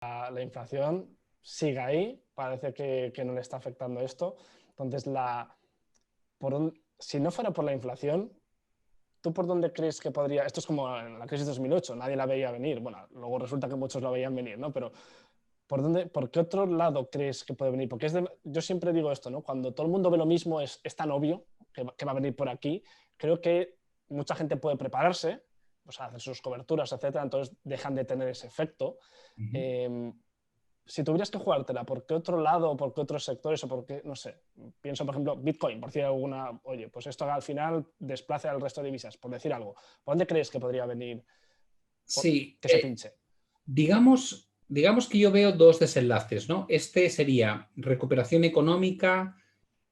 la inflación sigue ahí, parece que no le está afectando esto. Entonces, si no fuera por la inflación, ¿tú por dónde crees que podría? Esto es como en la crisis de 2008, nadie la veía venir. Bueno, luego resulta que muchos la veían venir, ¿no? Pero ¿por qué otro lado crees que puede venir? Porque yo siempre digo esto, ¿no? Cuando todo el mundo ve lo mismo es tan obvio que va a venir por aquí. Creo que mucha gente puede prepararse, o sea, hacer sus coberturas, etcétera, entonces dejan de tener ese efecto. Ujú. Eh, si tuvieras que jugártela, ¿por qué otro lado, por qué otros sectores o por qué, no sé? Pienso, por ejemplo, Bitcoin, por decir alguna, oye, pues esto al final desplace al resto de divisas, por decir algo. ¿Por dónde crees que podría venir Sí, que se pinche? digamos que yo veo dos desenlaces, ¿no? Este sería recuperación económica.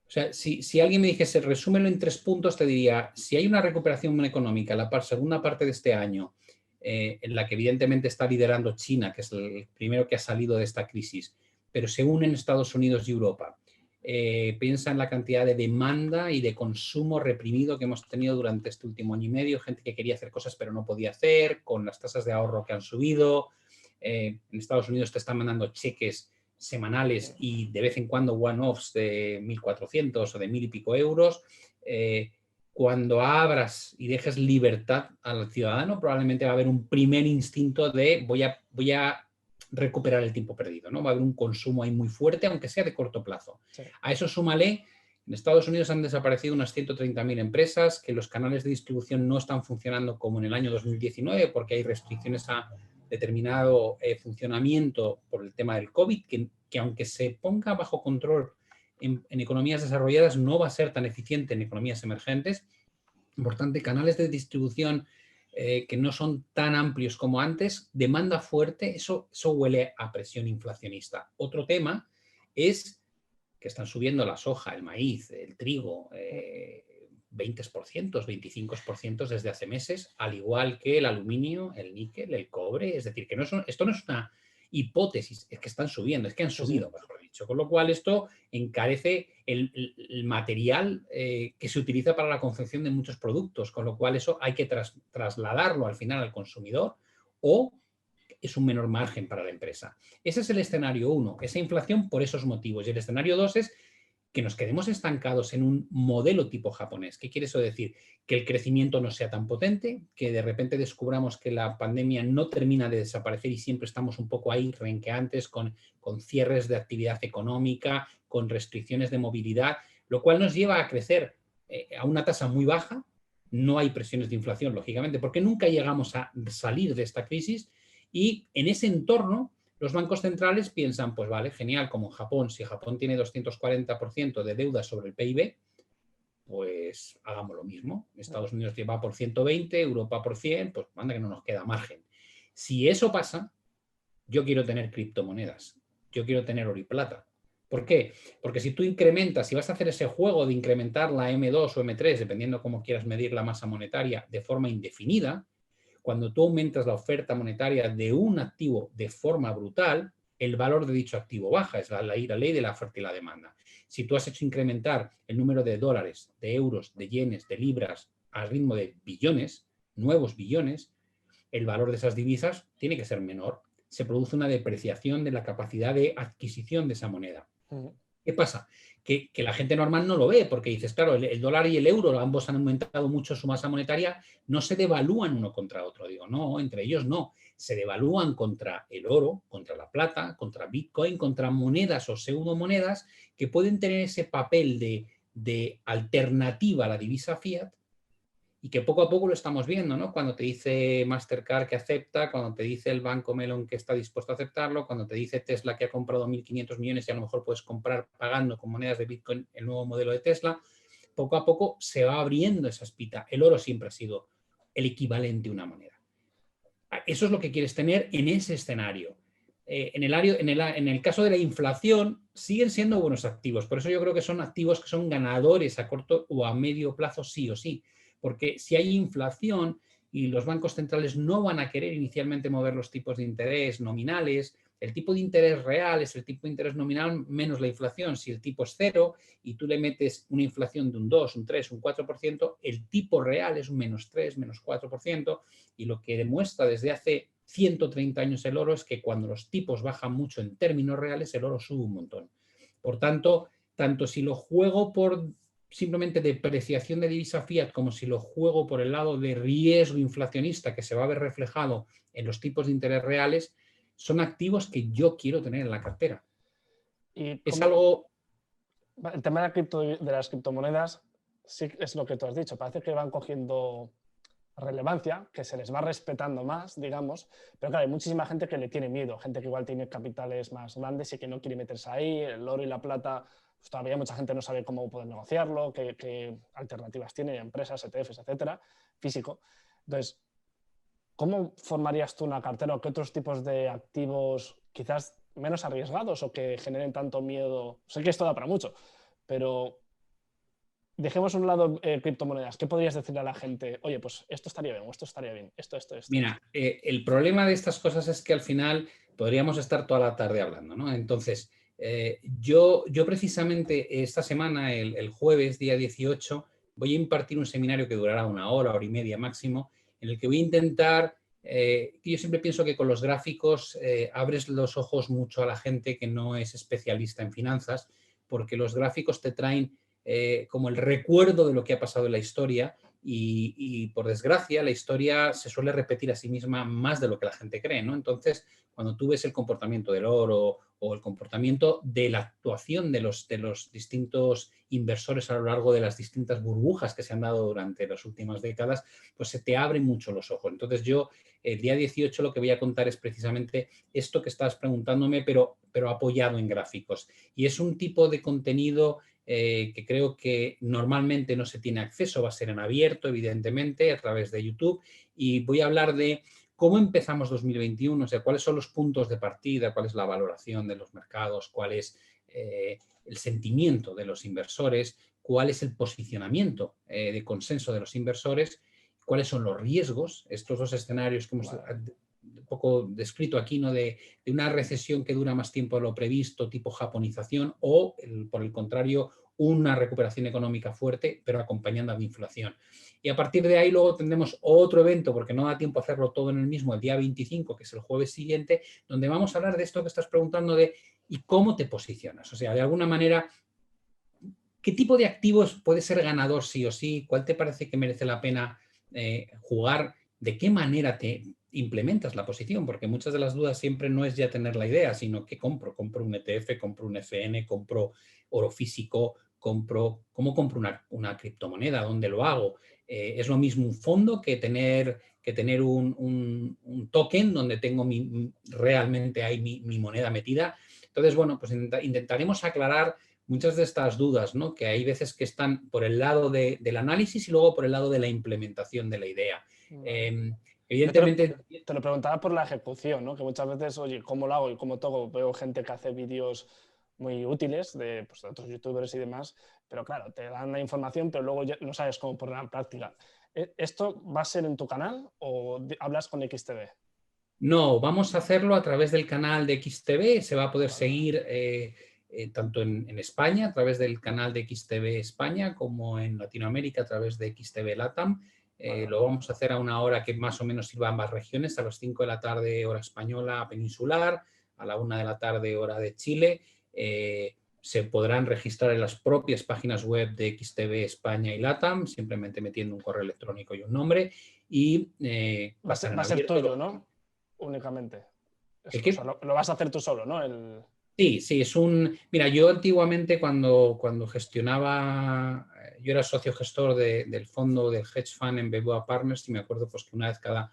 O sea, si alguien me dijese, resúmelo en 3 puntos, te diría, si hay una recuperación económica en la segunda parte de este año, en la que evidentemente está liderando China, que es el primero que ha salido de esta crisis, pero se unen Estados Unidos y Europa. Piensa en la cantidad de demanda y de consumo reprimido que hemos tenido durante este último año y medio, gente que quería hacer cosas pero no podía hacer, con las tasas de ahorro que han subido. En Estados Unidos te están mandando cheques semanales y de vez en cuando one-offs de 1.400 o de 1.000 y pico euros. Cuando abras y dejes libertad al ciudadano, probablemente va a haber un primer instinto de voy a recuperar el tiempo perdido, ¿no? Va a haber un consumo ahí muy fuerte, aunque sea de corto plazo. Sí. A eso súmale, en Estados Unidos han desaparecido unas 130.000 empresas, que los canales de distribución no están funcionando como en el año 2019 porque hay restricciones a determinado funcionamiento por el tema del COVID, que aunque se ponga bajo control en economías desarrolladas, no va a ser tan eficiente en economías emergentes. Importante, canales de distribución que no son tan amplios como antes, demanda fuerte, eso huele a presión inflacionista. Otro tema es que están subiendo la soja, el maíz, el trigo, 20%, 25% desde hace meses, al igual que el aluminio, el níquel, el cobre. Es decir, que esto no es una hipótesis, es que están subiendo, es que han Sí, sí. subido, mejor dicho. Con lo cual, esto encarece el material que se utiliza para la confección de muchos productos, con lo cual eso hay que trasladarlo al final al consumidor o es un menor margen para la empresa. Ese es el escenario 1, esa inflación por esos motivos. Y el escenario 2 es que nos quedemos estancados en un modelo tipo japonés. ¿Qué quiere eso decir? Que el crecimiento no sea tan potente, que de repente descubramos que la pandemia no termina de desaparecer y siempre estamos un poco ahí renqueantes con cierres de actividad económica, con restricciones de movilidad, lo cual nos lleva a crecer a una tasa muy baja. No hay presiones de inflación, lógicamente, porque nunca llegamos a salir de esta crisis y en ese entorno los bancos centrales piensan, pues vale, genial, como en Japón, si Japón tiene 240% de deuda sobre el PIB, pues hagamos lo mismo. Estados Unidos lleva por 120, Europa por 100, pues manda que no nos queda margen. Si eso pasa, yo quiero tener criptomonedas, yo quiero tener oro y plata. ¿Por qué? Porque si tú incrementas, si vas a hacer ese juego de incrementar la M2 o M3, dependiendo cómo quieras medir la masa monetaria, de forma indefinida, cuando tú aumentas la oferta monetaria de un activo de forma brutal, el valor de dicho activo baja, es la ley de la oferta y la demanda. Si tú has hecho incrementar el número de dólares, de euros, de yenes, de libras al ritmo de billones, nuevos billones, el valor de esas divisas tiene que ser menor. Se produce una depreciación de la capacidad de adquisición de esa moneda. ¿Qué pasa? Que la gente normal no lo ve, porque dices, claro, el dólar y el euro, ambos han aumentado mucho su masa monetaria, no se devalúan uno contra otro. Digo, no, entre ellos no. Se devalúan contra el oro, contra la plata, contra Bitcoin, contra monedas o pseudomonedas que pueden tener ese papel de alternativa a la divisa fiat y que poco a poco lo estamos viendo, ¿no? Cuando te dice Mastercard que acepta, cuando te dice el Banco Melon que está dispuesto a aceptarlo, cuando te dice Tesla que ha comprado 1.500 millones y a lo mejor puedes comprar pagando con monedas de Bitcoin el nuevo modelo de Tesla, poco a poco se va abriendo esa espita. El oro siempre ha sido el equivalente a una moneda. Eso es lo que quieres tener en ese escenario. En el caso de la inflación, siguen siendo buenos activos. Por eso yo creo que son activos que son ganadores a corto o a medio plazo, sí o sí. Porque si hay inflación y los bancos centrales no van a querer inicialmente mover los tipos de interés nominales, el tipo de interés real es el tipo de interés nominal menos la inflación. Si el tipo es cero y tú le metes una inflación de un 2, un 3, un 4%, el tipo real es un -3, -4%, y lo que demuestra desde hace 130 años el oro es que cuando los tipos bajan mucho en términos reales, el oro sube un montón. Por tanto, tanto si lo juego por simplemente depreciación de divisa fiat como si lo juego por el lado de riesgo inflacionista que se va a ver reflejado en los tipos de interés reales, son activos que yo quiero tener en la cartera. Y es algo... El tema de las criptomonedas sí es lo que tú has dicho. Parece que van cogiendo relevancia, que se les va respetando más, digamos, pero claro, hay muchísima gente que le tiene miedo, gente que igual tiene capitales más grandes y que no quiere meterse ahí, el oro y la plata, pues todavía mucha gente no sabe cómo poder negociarlo, qué alternativas tiene, empresas, ETFs, etcétera, físico. Entonces, ¿cómo formarías tú una cartera o qué otros tipos de activos quizás menos arriesgados o que generen tanto miedo? Sé que esto da para mucho, pero dejemos a un lado criptomonedas. ¿Qué podrías decirle a la gente? Oye, pues esto estaría bien, o esto estaría bien, esto. Mira, el problema de estas cosas es que al final podríamos estar toda la tarde hablando, ¿no? Entonces, yo precisamente esta semana, el jueves, día 18, voy a impartir un seminario que durará una hora y media máximo, en el que voy a intentar, yo siempre pienso que con los gráficos abres los ojos mucho a la gente que no es especialista en finanzas, porque los gráficos te traen como el recuerdo de lo que ha pasado en la historia y por desgracia la historia se suele repetir a sí misma más de lo que la gente cree, ¿no? Entonces, cuando tú ves el comportamiento del oro o el comportamiento de la actuación de los distintos inversores a lo largo de las distintas burbujas que se han dado durante las últimas décadas, pues se te abren mucho los ojos. Entonces yo, el día 18 lo que voy a contar es precisamente esto que estás preguntándome, pero apoyado en gráficos. Y es un tipo de contenido que creo que normalmente no se tiene acceso, va a ser en abierto, evidentemente, a través de YouTube, y voy a hablar de cómo empezamos 2021, o sea, cuáles son los puntos de partida, cuál es la valoración de los mercados, cuál es el sentimiento de los inversores, cuál es el posicionamiento de consenso de los inversores, cuáles son los riesgos, estos dos escenarios que hemos un poco descrito aquí, ¿no? de una recesión que dura más tiempo de lo previsto, tipo japonización, o, por el contrario, una recuperación económica fuerte, pero acompañando a la inflación. Y a partir de ahí luego tendremos otro evento, porque no da tiempo a hacerlo todo en el mismo, el día 25, que es el jueves siguiente, donde vamos a hablar de esto que estás preguntando de ¿y cómo te posicionas? O sea, de alguna manera, ¿qué tipo de activos puede ser ganador sí o sí? ¿Cuál te parece que merece la pena jugar? ¿De qué manera te implementas la posición? Porque muchas de las dudas siempre no es ya tener la idea, sino que compro un ETF, compro un FN, compro oro físico, ¿cómo compro una criptomoneda? ¿Dónde lo hago? Es lo mismo un fondo que tener un token donde tengo realmente hay mi moneda metida. Entonces, bueno, pues intentaremos aclarar muchas de estas dudas, ¿no? Que hay veces que están por el lado del análisis y luego por el lado de la implementación de la idea. Evidentemente... Te lo preguntaba por la ejecución, ¿no? Que muchas veces, oye, ¿cómo lo hago y cómo todo? Veo gente que hace vídeos muy útiles de otros youtubers y demás, pero claro, te dan la información, pero luego ya no sabes cómo ponerla en práctica. ¿Esto va a ser en tu canal o hablas con XTB? No, vamos a hacerlo a través del canal de XTB, se va a poder seguir tanto en España a través del canal de XTB España como en Latinoamérica a través de XTB LATAM. Lo vamos a hacer a una hora que más o menos sirva a ambas regiones, a las 5 de la tarde hora española peninsular, a la 1 de la tarde hora de Chile. Se podrán registrar en las propias páginas web de XTB España y LATAM, simplemente metiendo un correo electrónico y un nombre. Y va a ser tuyo, ¿no? Únicamente. O sea, lo vas a hacer tú solo, ¿no? Sí, es Mira, yo antiguamente cuando gestionaba, yo era socio gestor del fondo del hedge fund en BBVA Partners y me acuerdo pues que una vez cada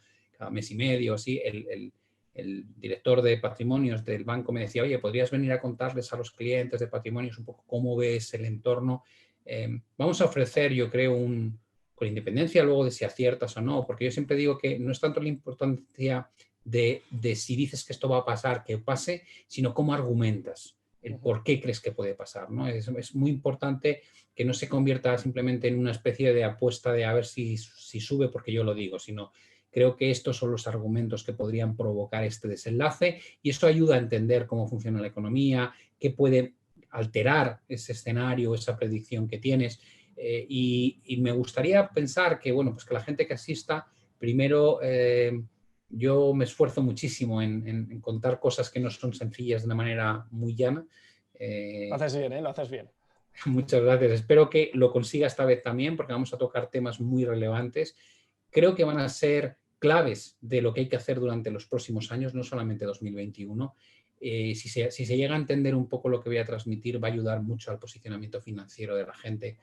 mes y medio así, el director de patrimonios del banco me decía, oye, ¿podrías venir a contarles a los clientes de patrimonios un poco cómo ves el entorno? Vamos a ofrecer, yo creo, con independencia luego de si aciertas o no, porque yo siempre digo que no es tanto la importancia de si dices que esto va a pasar, que pase, sino cómo argumentas, el por qué crees que puede pasar, ¿no? Es muy importante que no se convierta simplemente en una especie de apuesta de a ver si sube porque yo lo digo, sino creo que estos son los argumentos que podrían provocar este desenlace y eso ayuda a entender cómo funciona la economía, qué puede alterar ese escenario, esa predicción que tienes. Y me gustaría pensar que, bueno, pues que la gente que asista primero Yo me esfuerzo muchísimo en contar cosas que no son sencillas de una manera muy llana. Lo haces bien, ¿eh? Lo haces bien. Muchas gracias. Espero que lo consiga esta vez también, porque vamos a tocar temas muy relevantes. Creo que van a ser claves de lo que hay que hacer durante los próximos años, no solamente 2021. Si se llega a entender un poco lo que voy a transmitir, va a ayudar mucho al posicionamiento financiero de la gente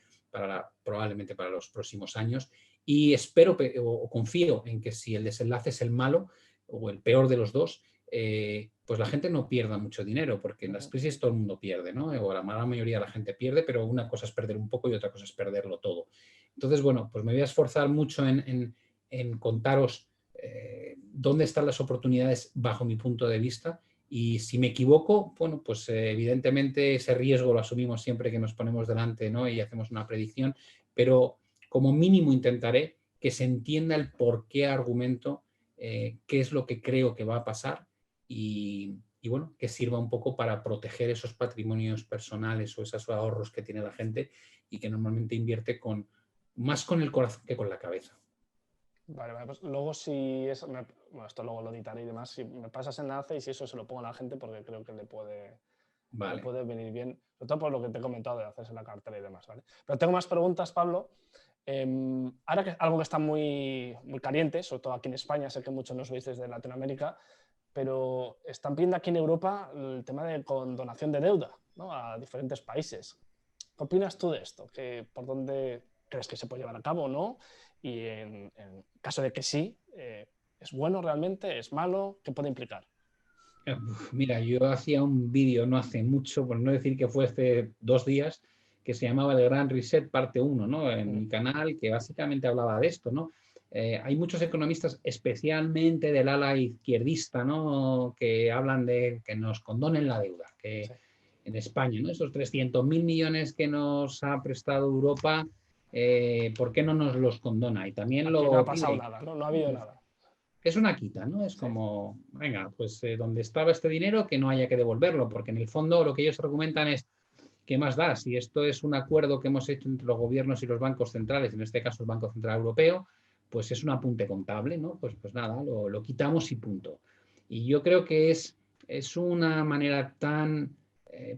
probablemente para los próximos años. Y espero o confío en que si el desenlace es el malo o el peor de los dos, pues la gente no pierda mucho dinero, porque en las crisis todo el mundo pierde, ¿no? O la mala mayoría de la gente pierde, pero una cosa es perder un poco y otra cosa es perderlo todo. Entonces, bueno, pues me voy a esforzar mucho en contaros dónde están las oportunidades bajo mi punto de vista, y si me equivoco, bueno, pues evidentemente ese riesgo lo asumimos siempre que nos ponemos delante, ¿no? Y hacemos una predicción, pero como mínimo intentaré que se entienda el por qué argumento, qué es lo que creo que va a pasar y bueno, que sirva un poco para proteger esos patrimonios personales o esos ahorros que tiene la gente y que normalmente invierte más con el corazón que con la cabeza. Vale, pues luego si es, bueno, esto luego lo editaré y demás, si me pasas enlace y si eso se lo pongo a la gente porque creo que le puede venir bien, sobre todo por lo que te he comentado de hacerse la cartera y demás, ¿vale? Pero tengo más preguntas, Pablo. Ahora que algo que está muy, muy caliente, sobre todo aquí en España, sé que muchos nos veis desde Latinoamérica, pero están pidiendo aquí en Europa el tema de condonación de deuda, ¿no? A diferentes países. ¿Qué opinas tú de esto? ¿Por dónde crees que se puede llevar a cabo o no? Y en caso de que sí, ¿es bueno realmente? ¿Es malo? ¿Qué puede implicar? Mira, yo hacía un vídeo no hace mucho, por no decir que fue hace 2 días, que se llamaba El Gran Reset parte 1, ¿no? En mi canal, que básicamente hablaba de esto, ¿no? Hay muchos economistas, especialmente del ala izquierdista, ¿no? Que hablan de que nos condonen la deuda, que sí. En España, ¿no? Esos 300.000 millones que nos ha prestado Europa, ¿por qué no nos los condona? Y también aquí no ha pasado nada, ¿no? No ha habido nada. Es una quita, ¿no? Es como, venga, pues donde estaba este dinero, que no haya que devolverlo, porque en el fondo lo que ellos argumentan es, ¿qué más da? Si esto es un acuerdo que hemos hecho entre los gobiernos y los bancos centrales, en este caso el Banco Central Europeo, pues es un apunte contable, ¿no? Pues nada, lo quitamos y punto. Y yo creo que es una manera tan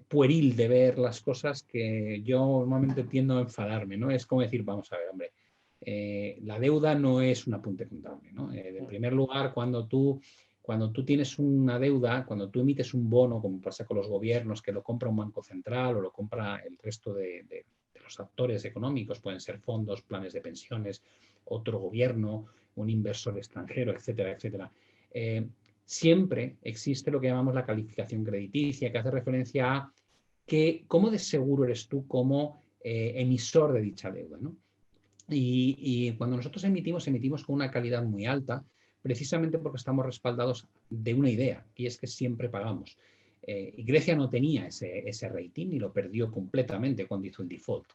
pueril de ver las cosas que yo normalmente tiendo a enfadarme, ¿no? Es como decir, vamos a ver, hombre, la deuda no es un apunte contable, ¿no? En primer lugar, cuando tú tienes una deuda, cuando tú emites un bono, como pasa con los gobiernos, que lo compra un banco central o lo compra el resto de los actores económicos, pueden ser fondos, planes de pensiones, otro gobierno, un inversor extranjero, etcétera, etcétera. Siempre existe lo que llamamos la calificación crediticia, que hace referencia a cómo de seguro eres tú como emisor de dicha deuda, ¿no? Y cuando nosotros emitimos con una calidad muy alta, precisamente porque estamos respaldados de una idea, y es que siempre pagamos. Y Grecia no tenía ese rating y lo perdió completamente cuando hizo el default.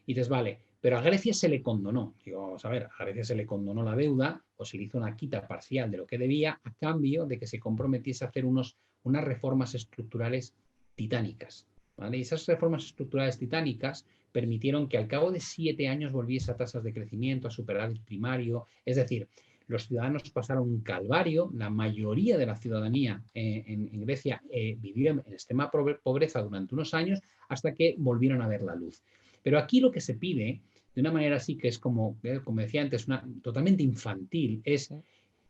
Y dices, vale, pero a Grecia se le condonó. Digo, vamos a ver, a Grecia se le condonó la deuda o se le hizo una quita parcial de lo que debía a cambio de que se comprometiese a hacer unas reformas estructurales titánicas. ¿Vale? Y esas reformas estructurales titánicas permitieron que al cabo de 7 años volviese a tasas de crecimiento, a superar el primario. Es decir, los ciudadanos pasaron un calvario, la mayoría de la ciudadanía en Grecia vivió en extrema pobreza durante unos años hasta que volvieron a ver la luz. Pero aquí lo que se pide, de una manera así que es como decía antes, totalmente infantil, es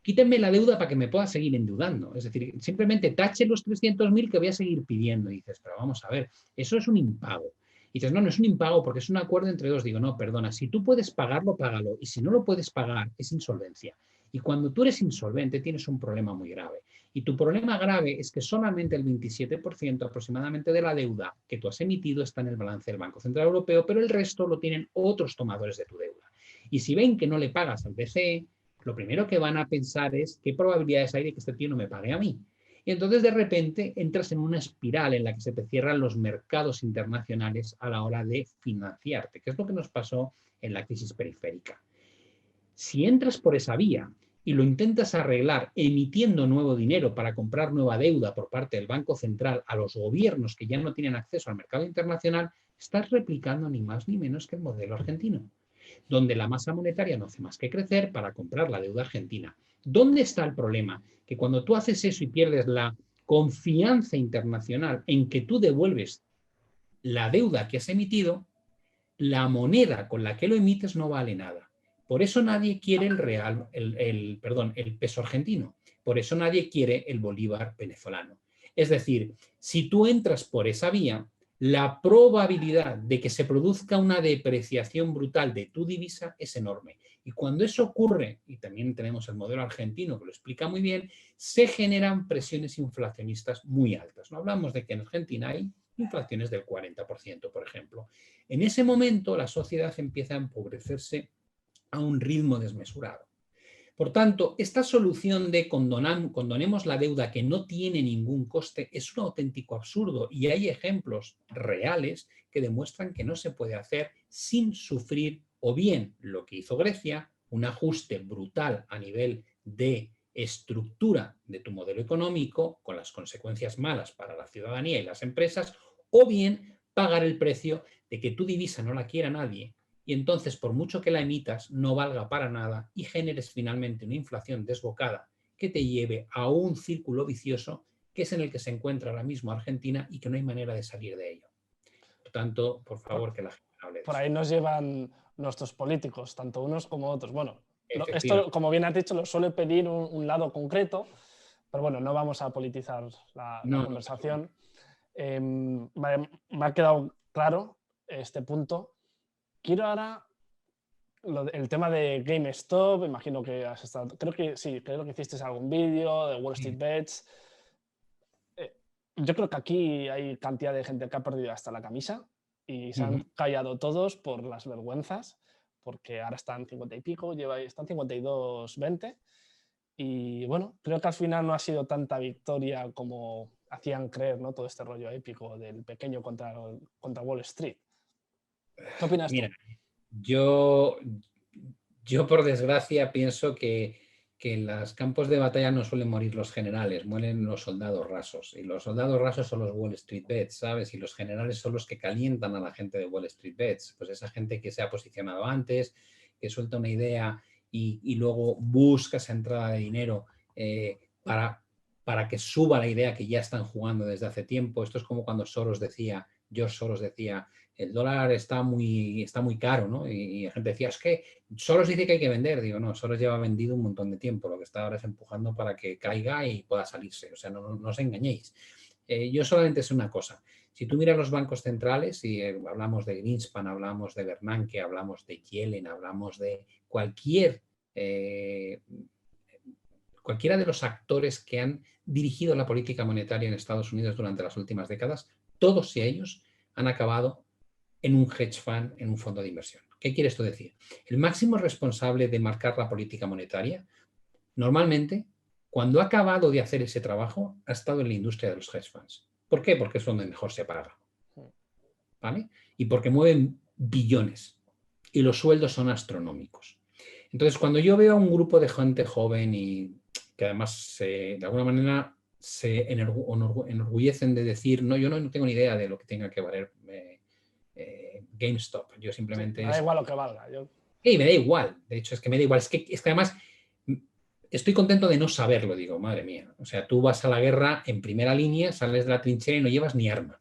quítenme la deuda para que me pueda seguir endeudando. Es decir, simplemente tachen los 300.000 que voy a seguir pidiendo. Y dices, pero vamos a ver, eso es un impago. Y dices, no, no es un impago porque es un acuerdo entre dos. Digo, no, perdona, si tú puedes pagarlo, págalo. Y si no lo puedes pagar, es insolvencia. Y cuando tú eres insolvente, tienes un problema muy grave. Y tu problema grave es que solamente el 27% aproximadamente de la deuda que tú has emitido está en el balance del Banco Central Europeo, pero el resto lo tienen otros tomadores de tu deuda. Y si ven que no le pagas al BCE, lo primero que van a pensar es qué probabilidades hay de que este tío no me pague a mí. Y entonces de repente entras en una espiral en la que se te cierran los mercados internacionales a la hora de financiarte, que es lo que nos pasó en la crisis periférica. Si entras por esa vía y lo intentas arreglar emitiendo nuevo dinero para comprar nueva deuda por parte del Banco Central a los gobiernos que ya no tienen acceso al mercado internacional, estás replicando ni más ni menos que el modelo argentino, donde la masa monetaria no hace más que crecer para comprar la deuda argentina. ¿Dónde está el problema? Que cuando tú haces eso y pierdes la confianza internacional en que tú devuelves la deuda que has emitido, la moneda con la que lo emites no vale nada. Por eso nadie quiere el peso argentino. Por eso nadie quiere el bolívar venezolano. Es decir, si tú entras por esa vía, la probabilidad de que se produzca una depreciación brutal de tu divisa es enorme. Y cuando eso ocurre, y también tenemos el modelo argentino que lo explica muy bien, se generan presiones inflacionistas muy altas. No hablamos de que en Argentina hay inflaciones del 40%, por ejemplo. En ese momento la sociedad empieza a empobrecerse a un ritmo desmesurado. Por tanto, esta solución de condonemos la deuda que no tiene ningún coste es un auténtico absurdo y hay ejemplos reales que demuestran que no se puede hacer sin sufrir o bien lo que hizo Grecia, un ajuste brutal a nivel de estructura de tu modelo económico con las consecuencias malas para la ciudadanía y las empresas, o bien pagar el precio de que tu divisa no la quiera nadie y entonces por mucho que la emitas no valga para nada y generes finalmente una inflación desbocada que te lleve a un círculo vicioso que es en el que se encuentra ahora mismo Argentina y que no hay manera de salir de ello. Por tanto, por favor, que la gente hable de Por eso. ahí nos llevan nuestros políticos, tanto unos como otros. Bueno, esto, Efectivamente. como bien has dicho, lo suele pedir un lado concreto, pero bueno, no vamos a politizar la No, conversación. Me ha quedado claro este punto. Quiero ahora el tema de GameStop. Imagino que has estado, creo que sí, creo que hiciste algún vídeo de Wall Street Bets. Yo creo que aquí hay cantidad de gente que ha perdido hasta la camisa y se han callado todos por las vergüenzas, porque ahora están 50 y pico, están 52-20. Y bueno, creo que al final no ha sido tanta victoria como hacían creer, ¿no? Todo este rollo épico del pequeño contra Wall Street. ¿Qué opinas Mira, tú? yo, yo por desgracia pienso que en los campos de batalla no suelen morir los generales, mueren los soldados rasos. Y los soldados rasos son los Wall Street Bets, ¿sabes? Y los generales son los que calientan a la gente de Wall Street Bets. Pues esa gente que se ha posicionado antes, que suelta una idea y luego busca esa entrada de dinero para que suba la idea que ya están jugando desde hace tiempo. Esto es como cuando George Soros decía, el dólar está muy caro, ¿no? Y la gente decía, es que Soros dice que hay que vender. Digo, no, Soros lleva vendido un montón de tiempo. Lo que está ahora es empujando para que caiga y pueda salirse. O sea, no os engañéis. Yo solamente sé una cosa. Si tú miras los bancos centrales, y hablamos de Greenspan, hablamos de Bernanke, hablamos de Yellen, hablamos de cualquiera de los actores que han dirigido la política monetaria en Estados Unidos durante las últimas décadas, todos ellos han acabado en un hedge fund, en un fondo de inversión. ¿Qué quiere esto decir? El máximo responsable de marcar la política monetaria, normalmente, cuando ha acabado de hacer ese trabajo, ha estado en la industria de los hedge funds. ¿Por qué? Porque es donde mejor se paga. ¿Vale? Y porque mueven billones. Y los sueldos son astronómicos. Entonces, cuando yo veo a un grupo de gente joven y que además de alguna manera se enorgullecen de decir, no, yo no tengo ni idea de lo que tenga que valer GameStop. Yo Sí, simplemente me da igual lo que valga. Y me da igual. De hecho, es que me da igual. Es que además estoy contento de no saberlo, digo, madre mía. O sea, tú vas a la guerra en primera línea, sales de la trinchera y no llevas ni arma.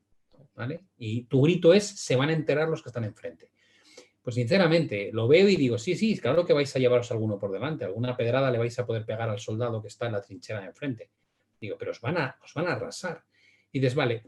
¿Vale? Y tu grito es, se van a enterar los que están enfrente. Pues sinceramente, lo veo y digo, sí, claro que vais a llevaros alguno por delante, alguna pedrada le vais a poder pegar al soldado que está en la trinchera de enfrente. Digo, pero os van a arrasar. Y dices, vale,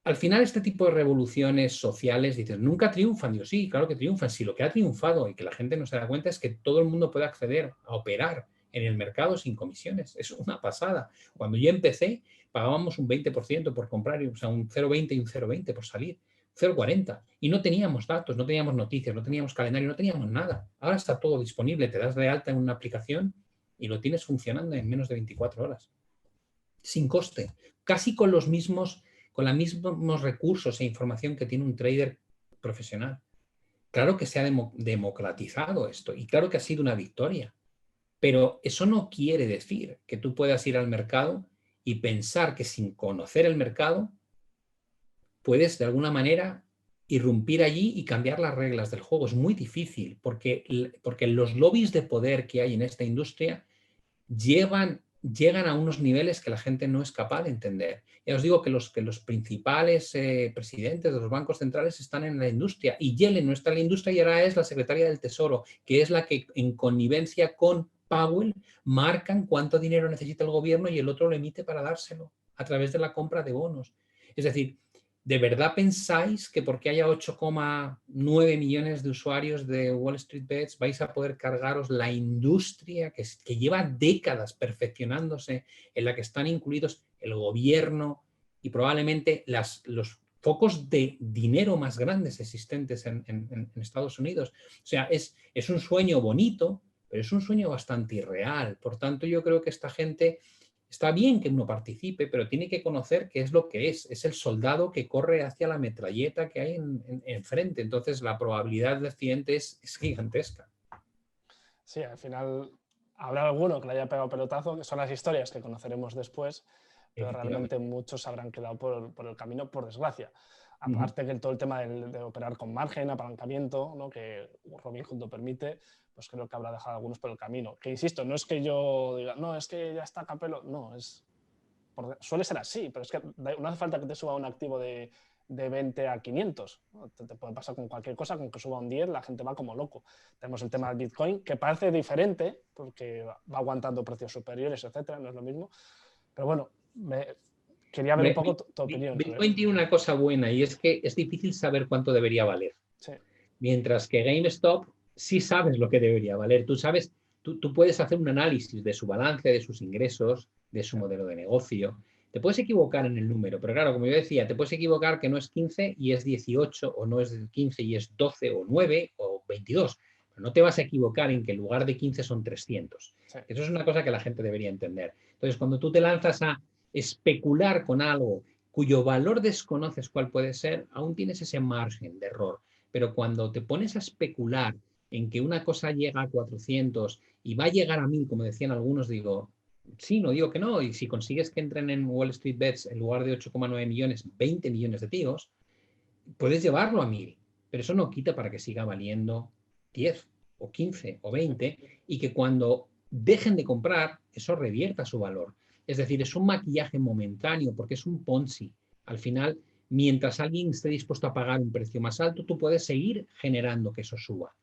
al final este tipo de revoluciones sociales, dices, nunca triunfan. Digo, sí, claro que triunfan. Si lo que ha triunfado y que la gente no se da cuenta es que todo el mundo puede acceder a operar en el mercado sin comisiones. Es una pasada. Cuando yo empecé, pagábamos un 20% por comprar, o sea, un 0,20 y un 0,20 por salir. 0,40. Y no teníamos datos, no teníamos noticias, no teníamos calendario, no teníamos nada. Ahora está todo disponible, te das de alta en una aplicación y lo tienes funcionando en menos de 24 horas. Sin coste. Casi con los mismos recursos e información que tiene un trader profesional. Claro que se ha democratizado esto y claro que ha sido una victoria. Pero eso no quiere decir que tú puedas ir al mercado y pensar que sin conocer el mercado puedes de alguna manera irrumpir allí y cambiar las reglas del juego. Es muy difícil porque los lobbies de poder que hay en esta industria llegan a unos niveles que la gente no es capaz de entender. Ya os digo que los principales presidentes de los bancos centrales están en la industria, y Yellen no está en la industria y ahora es la secretaria del Tesoro, que es la que en connivencia con Powell marcan cuánto dinero necesita el gobierno y el otro lo emite para dárselo a través de la compra de bonos. Es decir, ¿de verdad pensáis que porque haya 8,9 millones de usuarios de Wall Street Bets vais a poder cargaros la industria que lleva décadas perfeccionándose, en la que están incluidos el gobierno y probablemente los focos de dinero más grandes existentes en Estados Unidos? O sea, es un sueño bonito, pero es un sueño bastante irreal. Por tanto, yo creo que esta gente... Está bien que uno participe, pero tiene que conocer qué es lo que es. Es el soldado que corre hacia la metralleta que hay enfrente. Entonces, la probabilidad de accidente es gigantesca. Sí, al final habrá alguno que le haya pegado pelotazo, que son las historias que conoceremos después, pero realmente muchos habrán quedado por el camino, por desgracia. Aparte que todo el tema de operar con margen, apalancamiento, ¿no? Que Robinhood lo permite, pues creo que habrá dejado algunos por el camino. Que insisto, no es que yo diga, no, es que ya está Capelo, no, suele ser así, pero es que no hace falta que te suba un activo de 20 a 500. ¿No? Te puede pasar con cualquier cosa, con que suba un 10, la gente va como loco. Tenemos el tema del Bitcoin, que parece diferente, porque va aguantando precios superiores, etcétera, no es lo mismo. Pero bueno, quería ver un poco tu opinión. Bitcoin tiene una cosa buena, y es que es difícil saber cuánto debería valer. Sí. Mientras que GameStop sí sabes lo que debería valer. Tú puedes hacer un análisis de su balance, de sus ingresos, de su modelo de negocio. Te puedes equivocar en el número, pero claro, como yo decía, te puedes equivocar que no es 15 y es 18, o no es 15 y es 12 o 9 o 22. Pero no te vas a equivocar en que en lugar de 15 son 300. Sí. Eso es una cosa que la gente debería entender. Entonces, cuando tú te lanzas a especular con algo cuyo valor desconoces cuál puede ser, aún tienes ese margen de error. Pero cuando te pones a especular en que una cosa llega a 400 y va a llegar a 1000, como decían algunos, digo, sí, no digo que no, y si consigues que entren en Wall Street Bets en lugar de 8,9 millones, 20 millones de tíos, puedes llevarlo a 1000, pero eso no quita para que siga valiendo 10 o 15 o 20 y que cuando dejen de comprar, eso revierta su valor. Es decir, es un maquillaje momentáneo porque es un Ponzi. Al final, mientras alguien esté dispuesto a pagar un precio más alto, tú puedes seguir generando que eso suba.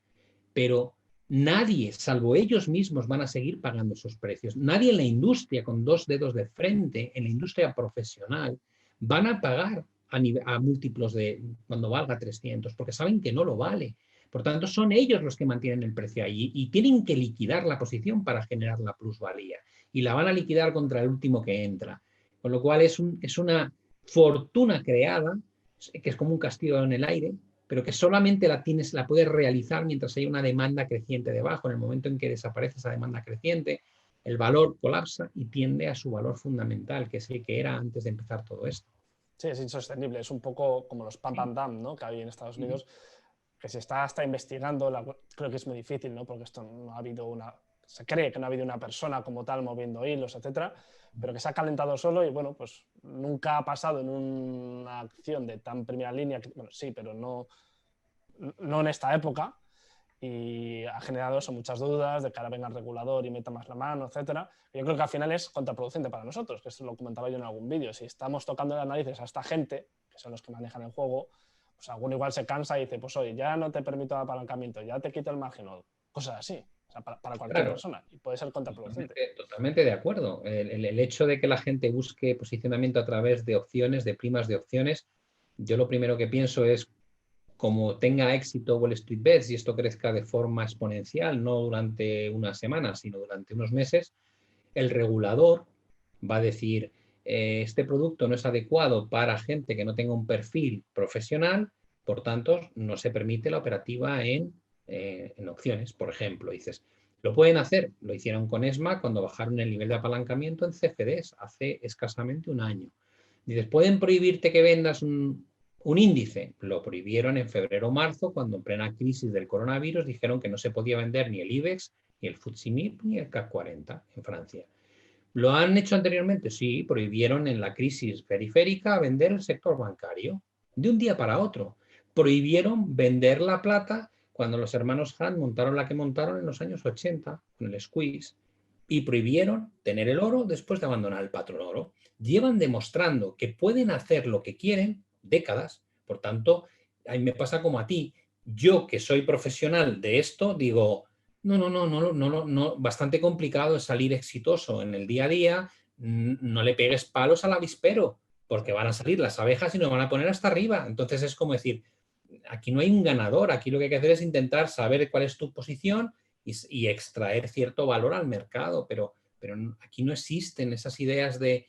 Pero nadie, salvo ellos mismos, van a seguir pagando esos precios. Nadie en la industria, con dos dedos de frente, en la industria profesional, van a pagar a múltiplos de cuando valga 300, porque saben que no lo vale. Por tanto, son ellos los que mantienen el precio ahí y tienen que liquidar la posición para generar la plusvalía. Y la van a liquidar contra el último que entra. Con lo cual es una fortuna creada, que es como un castillo en el aire, pero que solamente la puedes realizar mientras hay una demanda creciente debajo. En el momento en que desaparece esa demanda creciente, el valor colapsa y tiende a su valor fundamental, que es el que era antes de empezar todo esto. Sí, es insostenible. Es un poco como los pump and dump, ¿no? Que hay en Estados Unidos, que se está hasta investigando. Creo que es muy difícil, ¿no? Porque esto no ha habido se cree que no ha habido una persona como tal moviendo hilos, etcétera, pero que se ha calentado solo y, bueno, pues nunca ha pasado en una acción de tan primera línea, bueno, sí, pero no en esta época, y ha generado eso, muchas dudas de que ahora venga el regulador y meta más la mano, etcétera. Yo creo que al final es contraproducente para nosotros, que esto lo comentaba yo en algún vídeo. Si estamos tocando las narices a esta gente, que son los que manejan el juego, pues alguno igual se cansa y dice, pues oye, ya no te permito apalancamiento, ya te quito el margen, o cosas así. O sea, para cualquier persona, y puede ser contraproducente. Totalmente de acuerdo. El hecho de que la gente busque posicionamiento a través de opciones, de primas de opciones, yo lo primero que pienso es, como tenga éxito Wall Street Bets y esto crezca de forma exponencial, no durante unas semanas, sino durante unos meses, el regulador va a decir, este producto no es adecuado para gente que no tenga un perfil profesional, por tanto, no se permite la operativa en opciones, por ejemplo. Dices, lo pueden hacer, lo hicieron con ESMA cuando bajaron el nivel de apalancamiento en CFDs hace escasamente un año. Dices, ¿pueden prohibirte que vendas un índice? Lo prohibieron en febrero o marzo, cuando en plena crisis del coronavirus dijeron que no se podía vender ni el IBEX, ni el FTSE MIB, ni el CAC 40 en Francia. ¿Lo han hecho anteriormente? Sí, prohibieron en la crisis periférica vender el sector bancario de un día para otro. Prohibieron vender la plata cuando los hermanos Hunt montaron la que montaron en los años 80 con el squeeze. y prohibieron tener el oro después de abandonar el patrón oro. Llevan demostrando que pueden hacer lo que quieren décadas. Por tanto, a mí me pasa como a ti. Yo, que soy profesional de esto, digo, no, bastante complicado es salir exitoso en el día a día. No le pegues palos al avispero, porque van a salir las abejas y nos van a poner hasta arriba. Entonces es como decir, aquí no hay un ganador, aquí lo que hay que hacer es intentar saber cuál es tu posición y extraer cierto valor al mercado, pero aquí no existen esas ideas de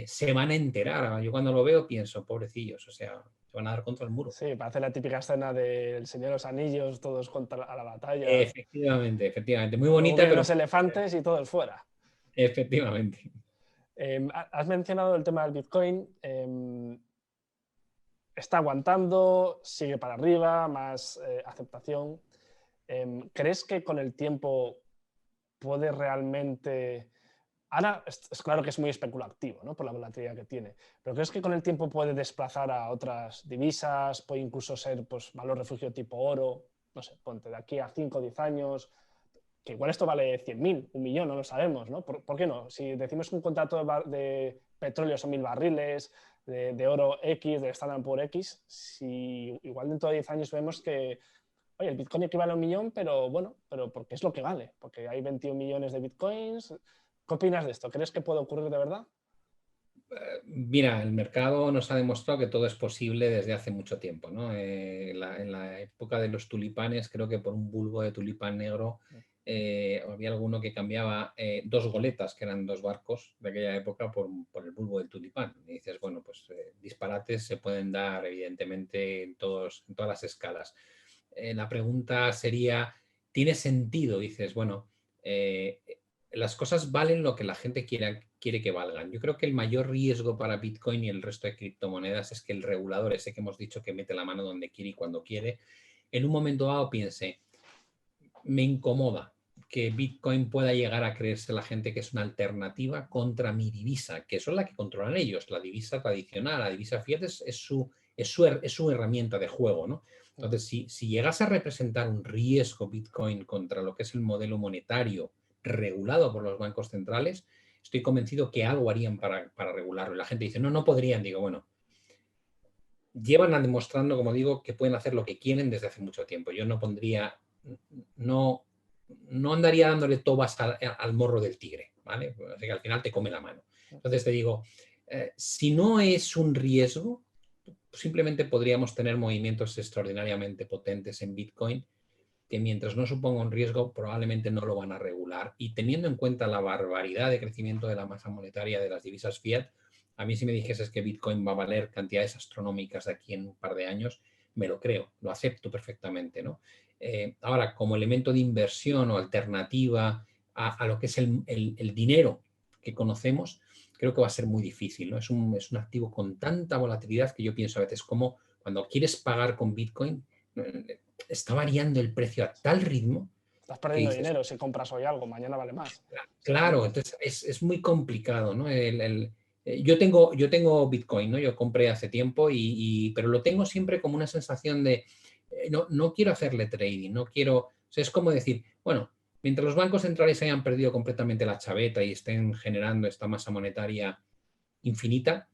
se van a enterar. Yo cuando lo veo pienso, pobrecillos, o sea, se van a dar contra el muro. Sí, parece la típica escena del Señor de los Anillos, todos contra a la batalla. Efectivamente, muy Luego bonita, vienen pero los elefantes y todos fuera. efectivamente. Has mencionado el tema del Bitcoin. Está aguantando, sigue para arriba, más aceptación. ¿Crees que con el tiempo puede realmente... Ahora es claro que es muy especulativo, ¿no? Por la volatilidad que tiene, pero ¿crees que con el tiempo puede desplazar a otras divisas? Puede incluso ser pues, valor refugio tipo oro, no sé, ponte de aquí a 5 o 10 años, que igual esto vale 100.000, 1.000.000, no lo sabemos, ¿no? ¿Por qué no? Si decimos que un contrato de petróleo son 1.000 barriles, de oro X, de Standard Poor's X, si igual dentro de 10 años vemos que oye, el Bitcoin equivale a 1.000.000, pero bueno, pero porque es lo que vale, porque hay 21 millones de Bitcoins. ¿Qué opinas de esto? ¿Crees que puede ocurrir de verdad? Mira, el mercado nos ha demostrado que todo es posible desde hace mucho tiempo, ¿no? En la época de los tulipanes, creo que por un bulbo de tulipán negro había alguno que cambiaba 2 goletas, que eran 2 barcos de aquella época, por el bulbo del tulipán. Y dices, bueno, pues disparates se pueden dar evidentemente en todas las escalas. La pregunta sería, ¿tiene sentido? Dices, bueno, las cosas valen lo que la gente quiere que valgan. Yo creo que el mayor riesgo para Bitcoin y el resto de criptomonedas es que el regulador, ese que hemos dicho que mete la mano donde quiere y cuando quiere, en un momento dado piense, me incomoda que Bitcoin pueda llegar a creerse la gente que es una alternativa contra mi divisa, que eso es la que controlan ellos, la divisa tradicional, la divisa fiat es su herramienta de juego, ¿no? Entonces, si llegase a representar un riesgo Bitcoin contra lo que es el modelo monetario regulado por los bancos centrales, estoy convencido que algo harían para regularlo. Y la gente dice, no podrían. Digo, bueno, llevan demostrando, como digo, que pueden hacer lo que quieren desde hace mucho tiempo. Yo no andaría dándole tobas al morro del tigre, ¿vale? Así que al final te come la mano. Entonces te digo, si no es un riesgo, simplemente podríamos tener movimientos extraordinariamente potentes en Bitcoin que mientras no suponga un riesgo probablemente no lo van a regular. Y teniendo en cuenta la barbaridad de crecimiento de la masa monetaria de las divisas fiat, a mí si me dijeses que Bitcoin va a valer cantidades astronómicas de aquí en un par de años, me lo creo, lo acepto perfectamente, ¿no? Ahora, como elemento de inversión o alternativa a lo que es el dinero que conocemos, creo que va a ser muy difícil, ¿no? Es un activo con tanta volatilidad que yo pienso a veces como cuando quieres pagar con Bitcoin, está variando el precio a tal ritmo Estás que perdiendo dices, dinero si compras hoy algo, mañana vale más. claro, entonces es muy complicado, ¿no? Yo tengo Bitcoin, ¿no? Yo compré hace tiempo, pero lo tengo siempre como una sensación de, no quiero hacerle trading, no quiero, o sea, es como decir, bueno, mientras los bancos centrales hayan perdido completamente la chaveta y estén generando esta masa monetaria infinita,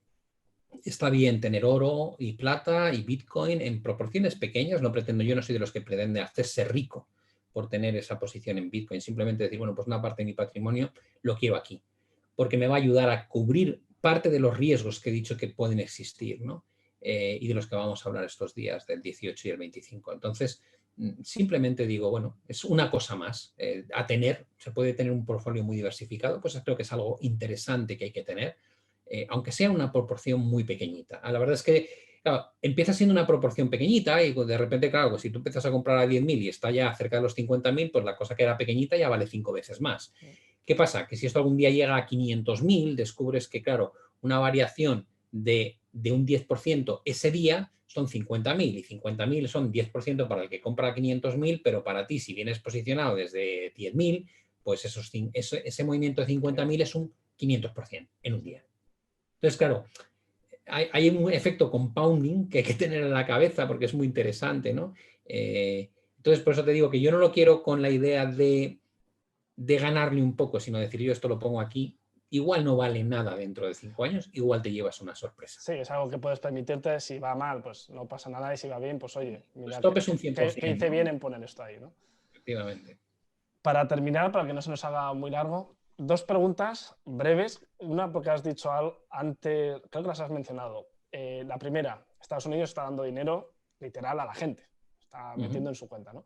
está bien tener oro y plata y Bitcoin en proporciones pequeñas. No pretendo, yo no soy de los que pretende hacerse rico por tener esa posición en Bitcoin. Simplemente decir, bueno, pues una parte de mi patrimonio lo quiero aquí, porque me va a ayudar a cubrir parte de los riesgos que he dicho que pueden existir, ¿no? Y de los que vamos a hablar estos días, del 18 y el 25. Entonces, simplemente digo, bueno, es una cosa más a tener. Se puede tener un portfolio muy diversificado, pues creo que es algo interesante que hay que tener. Aunque sea una proporción muy pequeñita. La verdad es que claro, empieza siendo una proporción pequeñita y de repente, claro, pues si tú empiezas a comprar a 10.000 y está ya cerca de los 50.000, pues la cosa que era pequeñita ya vale 5 veces más. ¿Qué pasa? Que si esto algún día llega a 500.000, descubres que, claro, una variación de un 10% ese día son 50.000 y 50.000 son 10% para el que compra 500.000, pero para ti, si vienes posicionado desde 10.000, pues ese movimiento de 50.000 es un 500% en un día. Entonces, claro, hay un efecto compounding que hay que tener en la cabeza porque es muy interesante, ¿no? Entonces, por eso te digo que yo no lo quiero con la idea de de ganarle un poco, sino decir yo esto lo pongo aquí, igual no vale nada dentro de 5 años, igual te llevas una sorpresa. Sí, es algo que puedes permitirte. Si va mal, pues no pasa nada. Y si va bien, pues oye, mira Stop es un que 100%, hice ¿no? bien en poner esto ahí, ¿no? Efectivamente. Para terminar, para que no se nos haga muy largo, 2 preguntas breves. Una porque has dicho algo antes, creo que las has mencionado. La primera, Estados Unidos está dando dinero literal a la gente. Está metiendo en su cuenta, ¿no?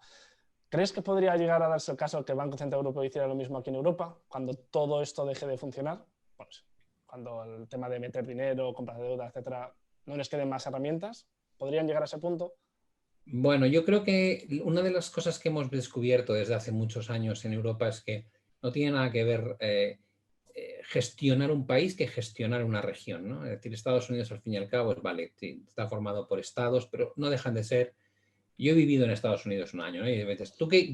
¿Crees que podría llegar a darse el caso que el Banco Central Europeo hiciera lo mismo aquí en Europa cuando todo esto deje de funcionar? Bueno, sí, cuando el tema de meter dinero, compras de deuda, etcétera, no les queden más herramientas. ¿Podrían llegar a ese punto? Bueno, yo creo que una de las cosas que hemos descubierto desde hace muchos años en Europa es que no tiene nada que ver gestionar un país que gestionar una región, ¿no? Es decir, Estados Unidos al fin y al cabo, vale, sí, está formado por estados, pero no dejan de ser. Yo he vivido en Estados Unidos un año, ¿no? Y dices, ¿tú qué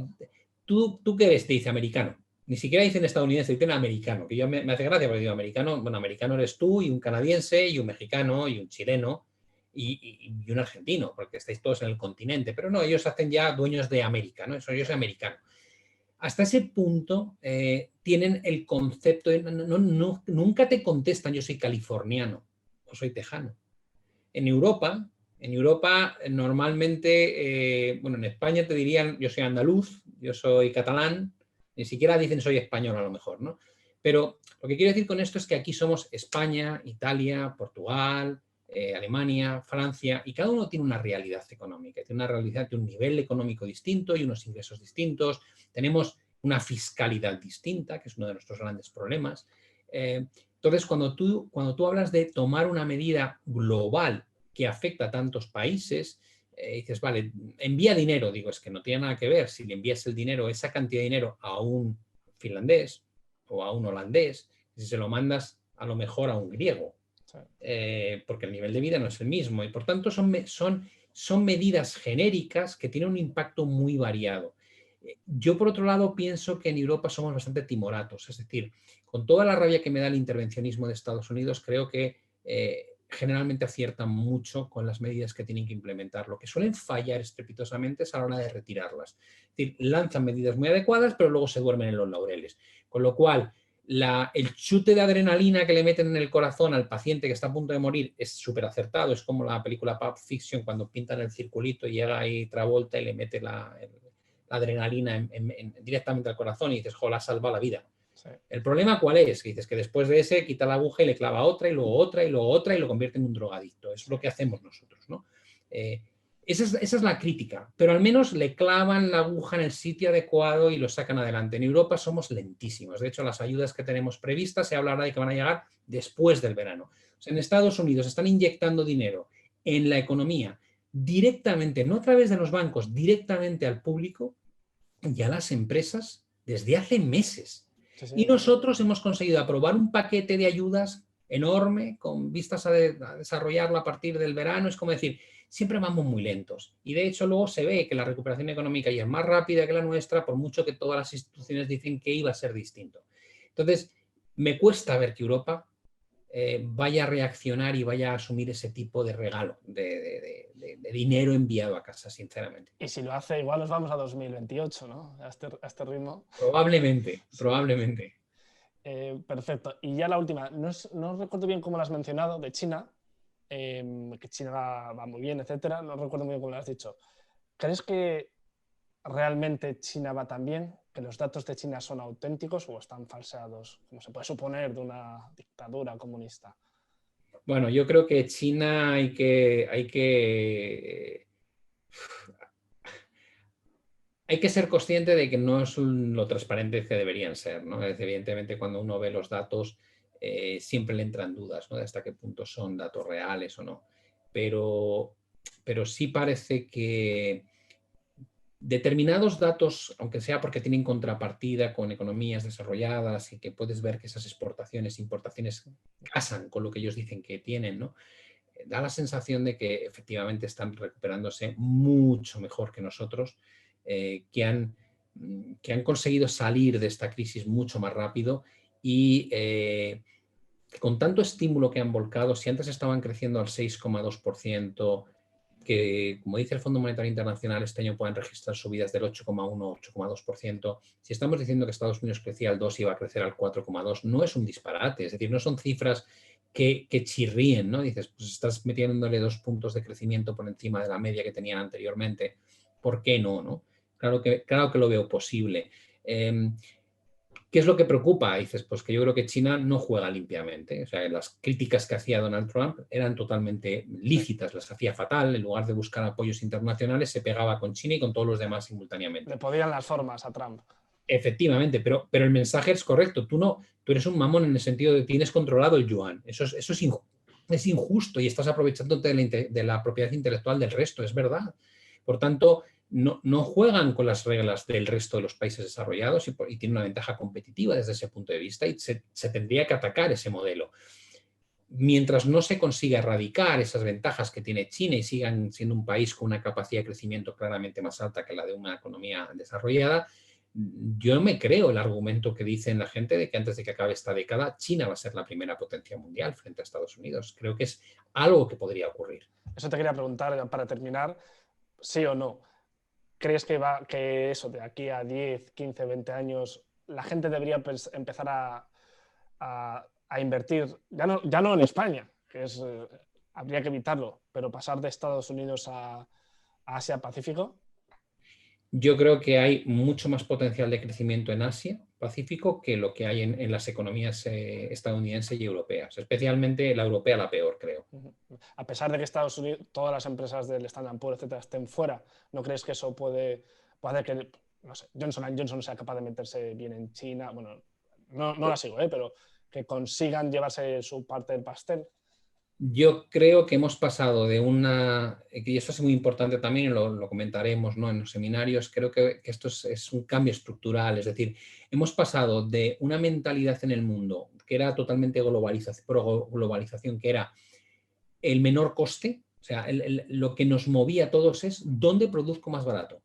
eres? Te dice americano. Ni siquiera dicen estadounidense, dicen americano, que yo me hace gracia porque digo americano, bueno, americano eres tú y un canadiense y un mexicano y un chileno y un argentino, porque estáis todos en el continente, pero no, ellos hacen ya dueños de América, ¿no? Eso yo soy americano. Hasta ese punto tienen el concepto de, nunca te contestan yo soy californiano o soy tejano. En Europa, normalmente, bueno, en España te dirían yo soy andaluz, yo soy catalán, ni siquiera dicen soy español a lo mejor, ¿no? Pero lo que quiero decir con esto es que aquí somos España, Italia, Portugal, Alemania, Francia, y cada uno tiene una realidad económica, tiene una realidad de un nivel económico distinto y unos ingresos distintos. Tenemos una fiscalidad distinta, que es uno de nuestros grandes problemas. Entonces, cuando tú hablas de tomar una medida global que afecta a tantos países, dices, vale, envía dinero. Digo, es que no tiene nada que ver si le envías el dinero, esa cantidad de dinero a un finlandés o a un holandés, si se lo mandas a lo mejor a un griego, Sí. porque el nivel de vida no es el mismo y por tanto son medidas genéricas que tienen un impacto muy variado. Yo, por otro lado, pienso que en Europa somos bastante timoratos, es decir, con toda la rabia que me da el intervencionismo de Estados Unidos, creo que generalmente aciertan mucho con las medidas que tienen que implementar. Lo que suelen fallar estrepitosamente es a la hora de retirarlas. Es decir, lanzan medidas muy adecuadas, pero luego se duermen en los laureles. Con lo cual, el chute de adrenalina que le meten en el corazón al paciente que está a punto de morir es súper acertado. Es como la película Pulp Fiction cuando pintan el circulito y llega ahí Travolta y le mete la adrenalina directamente al corazón y dices, jo, la ha salvado la vida. Sí. ¿El problema cuál es? Que dices que después de ese quita la aguja y le clava otra y luego otra y luego otra y lo convierte en un drogadicto. Es lo que hacemos nosotros, ¿no? Esa es la crítica, pero al menos le clavan la aguja en el sitio adecuado y lo sacan adelante. En Europa somos lentísimos. De hecho, las ayudas que tenemos previstas se habla ahora de que van a llegar después del verano. O sea, en Estados Unidos están inyectando dinero en la economía directamente, no a través de los bancos, directamente al público y a las empresas desde hace meses. Sí, sí. Y nosotros hemos conseguido aprobar un paquete de ayudas enorme con vistas a desarrollarlo a partir del verano. Es como decir, siempre vamos muy lentos. Y de hecho luego se ve que la recuperación económica ya es más rápida que la nuestra, por mucho que todas las instituciones dicen que iba a ser distinto. Entonces, me cuesta ver que Europa vaya a reaccionar y vaya a asumir ese tipo de regalo, de dinero enviado a casa, sinceramente. Y si lo hace, igual nos vamos a 2028, ¿no? A este ritmo. Probablemente, Sí. probablemente. Perfecto. Y ya la última, no recuerdo bien cómo lo has mencionado, de China, que China va muy bien, etcétera. No recuerdo muy bien cómo lo has dicho. ¿Crees que realmente China va tan bien? ¿Que los datos de China son auténticos o están falseados, como se puede suponer de una dictadura comunista? Bueno, yo creo que China hay que ser consciente de que no es lo transparentes que deberían ser, ¿no? Es, evidentemente, cuando uno ve los datos, siempre le entran dudas, ¿no? De hasta qué punto son datos reales o no. Pero sí parece que determinados datos, aunque sea porque tienen contrapartida con economías desarrolladas y que puedes ver que esas exportaciones, importaciones casan con lo que ellos dicen que tienen, ¿no? Da la sensación de que efectivamente están recuperándose mucho mejor que nosotros, que han conseguido salir de esta crisis mucho más rápido y con tanto estímulo que han volcado, si antes estaban creciendo al 6,2%, que, como dice el Fondo Monetario Internacional, este año puedan registrar subidas del 8,1-8,2%. Si estamos diciendo que Estados Unidos crecía al 2 y iba a crecer al 4,2, no es un disparate. Es decir, no son cifras que chirríen, ¿no? Dices, pues estás metiéndole 2 puntos de crecimiento por encima de la media que tenían anteriormente. ¿Por qué no, no? Claro que lo veo posible. ¿Qué es lo que preocupa? Dices, pues que yo creo que China no juega limpiamente. O sea, las críticas que hacía Donald Trump eran totalmente lícitas, las hacía fatal. En lugar de buscar apoyos internacionales, se pegaba con China y con todos los demás simultáneamente. Le podían las formas a Trump. Efectivamente, pero el mensaje es correcto. Tú eres un mamón en el sentido de tienes controlado el yuan. Eso es injusto y estás aprovechándote de la propiedad intelectual del resto, es verdad. Por tanto, no juegan con las reglas del resto de los países desarrollados y tienen una ventaja competitiva desde ese punto de vista y se tendría que atacar ese modelo. Mientras no se consiga erradicar esas ventajas que tiene China y sigan siendo un país con una capacidad de crecimiento claramente más alta que la de una economía desarrollada, yo no me creo el argumento que dicen la gente de que antes de que acabe esta década, China va a ser la primera potencia mundial frente a Estados Unidos. Creo que es algo que podría ocurrir. Eso te quería preguntar para terminar, sí o no. ¿Crees que eso de aquí a 10, 15, 20 años la gente debería empezar a invertir, ya no en España, habría que evitarlo, pero pasar de Estados Unidos a Asia-Pacífico? Yo creo que hay mucho más potencial de crecimiento en Asia, Pacífico, que lo que hay en las economías estadounidenses y europeas. Especialmente la europea, la peor, creo. A pesar de que Estados Unidos, todas las empresas del Standard & Poor's, etcétera, estén fuera, ¿no crees que eso puede hacer que, no sé, Johnson & Johnson sea capaz de meterse bien en China? Bueno, no la sigo, pero que consigan llevarse su parte del pastel. Yo creo que hemos pasado de y eso es muy importante también, lo comentaremos, ¿no?, en los seminarios. Creo que esto es un cambio estructural, es decir, hemos pasado de una mentalidad en el mundo que era totalmente globalización, que era el menor coste, o sea, lo que nos movía a todos es dónde produzco más barato.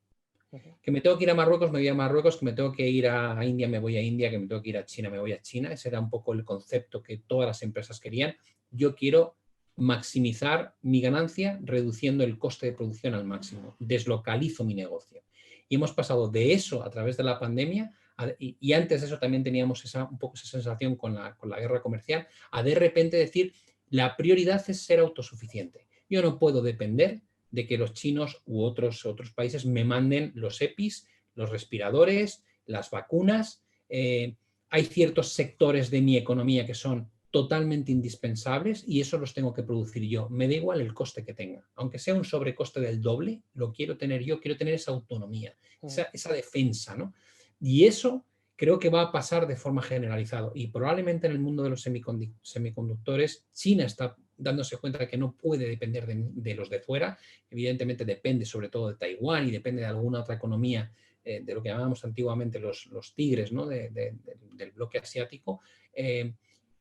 Que me tengo que ir a Marruecos, me voy a Marruecos, que me tengo que ir a India, me voy a India, que me tengo que ir a China, me voy a China. Ese era un poco el concepto que todas las empresas querían. Yo quiero maximizar mi ganancia reduciendo el coste de producción al máximo. Deslocalizo mi negocio. Y hemos pasado de eso a través de la pandemia, y antes de eso también teníamos un poco esa sensación con la guerra comercial, a de repente decir, la prioridad es ser autosuficiente. Yo no puedo depender de que los chinos u otros países me manden los EPIs, los respiradores, las vacunas. Hay ciertos sectores de mi economía que son totalmente indispensables y eso los tengo que producir yo. Me da igual el coste que tenga. Aunque sea un sobrecoste del doble, lo quiero tener yo, quiero tener esa autonomía, esa defensa, ¿no? Y eso creo que va a pasar de forma generalizada y probablemente en el mundo de los semiconductores China está dándose cuenta de que no puede depender de los de fuera. Evidentemente depende sobre todo de Taiwán y depende de alguna otra economía, de lo que llamábamos antiguamente los tigres, ¿no?, del bloque asiático.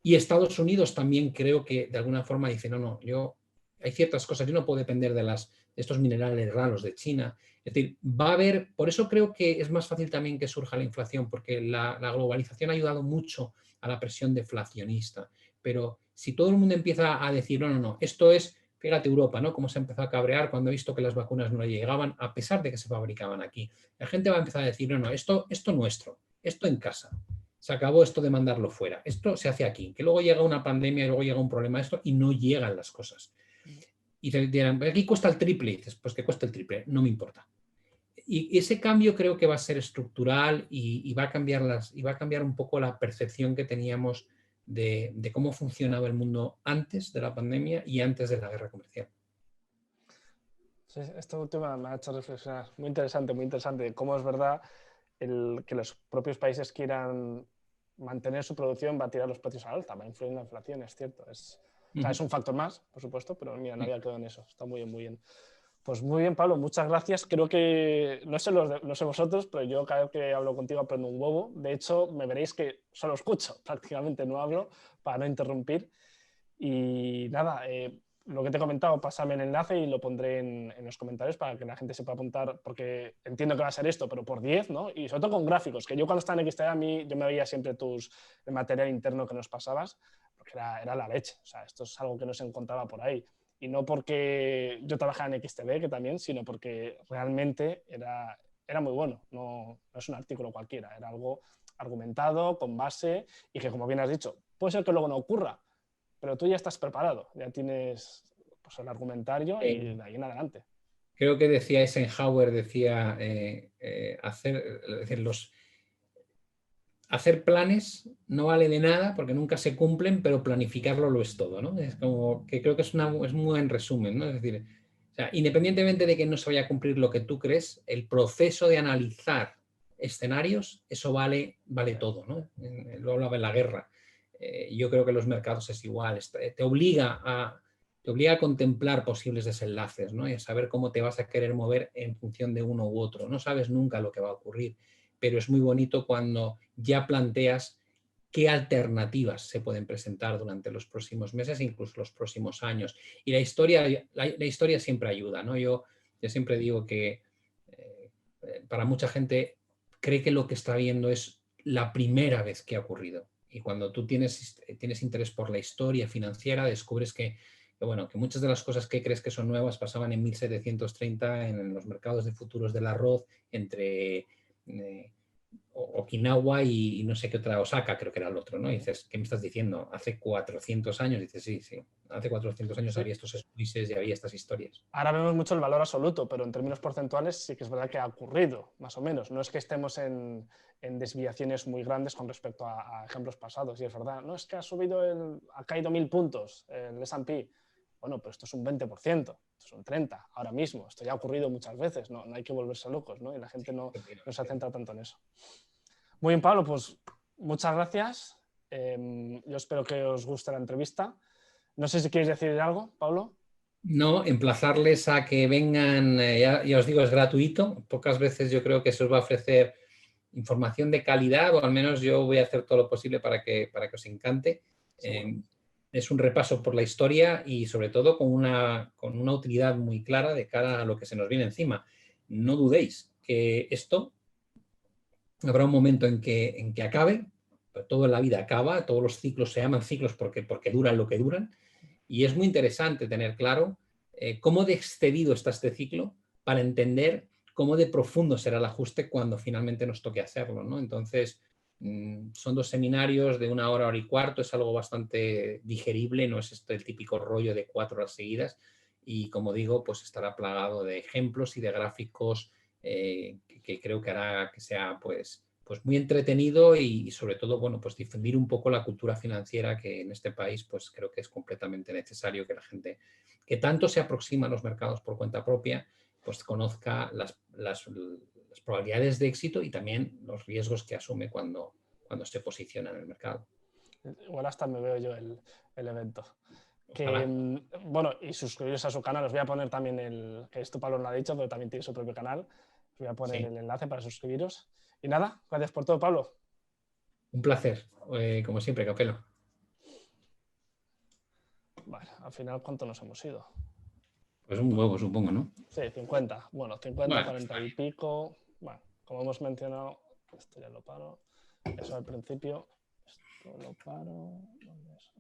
Y Estados Unidos también creo que de alguna forma dice, hay ciertas cosas, yo no puedo depender de estos minerales raros de China. Es decir, va a haber, por eso creo que es más fácil también que surja la inflación, porque la globalización ha ayudado mucho a la presión deflacionista. Pero si todo el mundo empieza a decir, no, esto es, fíjate Europa, ¿no?, cómo se empezó a cabrear cuando ha visto que las vacunas no le llegaban, a pesar de que se fabricaban aquí. La gente va a empezar a decir, esto nuestro, esto en casa. Se acabó esto de mandarlo fuera. Esto se hace aquí. Que luego llega una pandemia y luego llega un problema de esto y no llegan las cosas. Y te dirán, aquí cuesta el triple. Y dices, pues que cueste el triple, no me importa. Y ese cambio creo que va a ser estructural y va a cambiar un poco la percepción que teníamos de cómo funcionaba el mundo antes de la pandemia y antes de la guerra comercial. Sí, esta última me ha hecho reflexionar. Muy interesante. Cómo es verdad que los propios países quieran mantener su producción va a tirar los precios a alta, va a influir en la inflación, es cierto. O sea, es un factor más, por supuesto, pero mira, no había quedado en eso. Está muy bien, muy bien. Pues muy bien, Pablo, muchas gracias. Creo que, no sé vosotros, pero yo cada vez que hablo contigo aprendo un huevo. De hecho, me veréis que solo escucho, prácticamente no hablo, para no interrumpir. Y nada, lo que te he comentado, pásame el enlace y lo pondré en los comentarios para que la gente se pueda apuntar, porque entiendo que va a ser esto, pero por 10, ¿no? Y sobre todo con gráficos, que yo cuando estaba en XT, yo me veía siempre el material interno que nos pasabas, porque era la leche. O sea, esto es algo que no se encontraba por ahí. Y no porque yo trabajaba en XTB, que también, sino porque realmente era muy bueno. No es un artículo cualquiera, era algo argumentado, con base, y que, como bien has dicho, puede ser que luego no ocurra, pero tú ya estás preparado, ya tienes pues, el argumentario y de ahí en adelante. Creo que decía Eisenhower, decía hacer planes no vale de nada porque nunca se cumplen, pero planificarlo lo es todo, ¿no? Es como que creo que es un buen resumen, ¿no? Es decir, o sea, independientemente de que no se vaya a cumplir lo que tú crees, el proceso de analizar escenarios, eso vale todo, ¿no? Lo hablaba en la guerra. Yo creo que los mercados es igual, te obliga a contemplar posibles desenlaces, ¿no? Y a saber cómo te vas a querer mover en función de uno u otro. No sabes nunca lo que va a ocurrir, pero es muy bonito cuando ya planteas qué alternativas se pueden presentar durante los próximos meses, incluso los próximos años. Y la historia siempre ayuda, ¿no? Yo siempre digo que para mucha gente cree que lo que está viendo es la primera vez que ha ocurrido. Y cuando tú tienes interés por la historia financiera, descubres que muchas de las cosas que crees que son nuevas pasaban en 1730 en los mercados de futuros del arroz entre Okinawa y no sé qué otra, Osaka creo que era el otro, ¿no? Y dices, ¿qué me estás diciendo? Hace 400 años, dices, sí, hace 400 años había estos squeezes y había estas historias. Ahora vemos mucho el valor absoluto, pero en términos porcentuales sí que es verdad que ha ocurrido, más o menos. No es que estemos en desviaciones muy grandes con respecto a ejemplos pasados, y es verdad, no es que ha caído 1000 puntos el S&P. Bueno, pero esto es un 20%, esto es un 30%, ahora mismo. Esto ya ha ocurrido muchas veces, no hay que volverse locos, ¿no? Y la gente no se centra tanto en eso. Muy bien, Pablo, pues muchas gracias. Yo espero que os guste la entrevista. No sé si quieres decir algo, Pablo. No, emplazarles a que vengan, ya os digo, es gratuito. Pocas veces yo creo que se os va a ofrecer información de calidad, o al menos yo voy a hacer todo lo posible para que os encante. Es un repaso por la historia y sobre todo con una utilidad muy clara de cara a lo que se nos viene encima. No dudéis que esto habrá un momento en que acabe, pero todo en la vida acaba, todos los ciclos se llaman ciclos porque duran lo que duran, y es muy interesante tener claro cómo de excedido está este ciclo para entender cómo de profundo será el ajuste cuando finalmente nos toque hacerlo, ¿no? Entonces, son 2 seminarios de 1 hora, hora y cuarto, es algo bastante digerible, no es el típico rollo de 4 horas seguidas, y como digo, pues estará plagado de ejemplos y de gráficos que creo que hará que sea pues muy entretenido y sobre todo, bueno, pues difundir un poco la cultura financiera que en este país pues creo que es completamente necesario que la gente que tanto se aproxima a los mercados por cuenta propia pues conozca las probabilidades de éxito y también los riesgos que asume cuando se posiciona en el mercado. Igual hasta me veo yo el evento. Ojalá. Bueno, y suscribiros a su canal. Os voy a poner también que esto Pablo lo ha dicho, pero también tiene su propio canal. Os voy a poner el enlace para suscribiros. Y nada, gracias por todo, Pablo. Un placer, como siempre, Capelo. Vale, al final, ¿cuánto nos hemos ido? Pues un huevo, supongo, ¿no? Sí, 50. Bueno, 50, 40 y pico. Bueno, como hemos mencionado, esto ya lo paro. Eso al principio. Esto lo paro. ¿Dónde es?